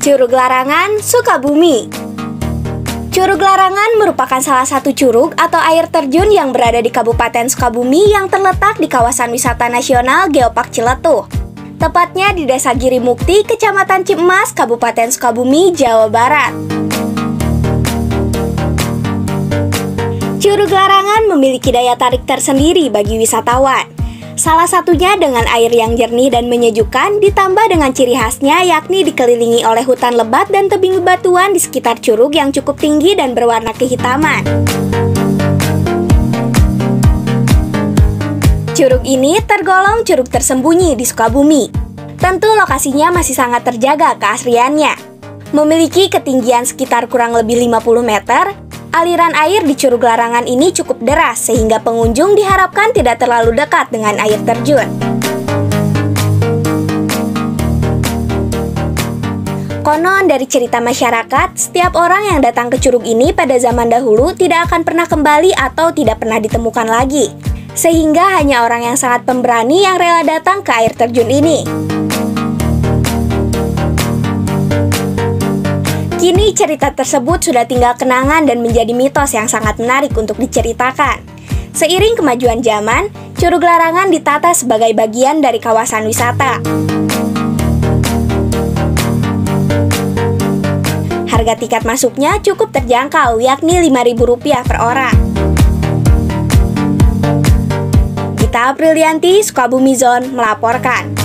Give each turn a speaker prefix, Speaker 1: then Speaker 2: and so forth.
Speaker 1: Curug Larangan, Sukabumi. Curug Larangan merupakan salah satu curug atau air terjun yang berada di Kabupaten Sukabumi yang terletak di kawasan wisata nasional Geopark Ciletuh. Tepatnya di Desa Giri Mukti, Kecamatan Cimas, Kabupaten Sukabumi, Jawa Barat. Curug Larangan memiliki daya tarik tersendiri bagi wisatawan. Salah satunya dengan air yang jernih dan menyejukkan, ditambah dengan ciri khasnya yakni dikelilingi oleh hutan lebat dan tebing bebatuan di sekitar curug yang cukup tinggi dan berwarna kehitaman. Curug ini tergolong curug tersembunyi di Sukabumi. Tentu lokasinya masih sangat terjaga keasriannya. Memiliki ketinggian sekitar kurang lebih 50 meter, aliran air di Curug Larangan ini cukup deras sehingga pengunjung diharapkan tidak terlalu dekat dengan air terjun. Konon dari cerita masyarakat, setiap orang yang datang ke curug ini pada zaman dahulu tidak akan pernah kembali atau tidak pernah ditemukan lagi. Sehingga hanya orang yang sangat pemberani yang rela datang ke air terjun ini. Kini cerita tersebut sudah tinggal kenangan dan menjadi mitos yang sangat menarik untuk diceritakan. Seiring kemajuan zaman, Curug Larangan ditata sebagai bagian dari kawasan wisata. Harga tiket masuknya cukup terjangkau, yakni Rp5.000 per orang. Gita Aprilianti, Sukabumi Zone melaporkan.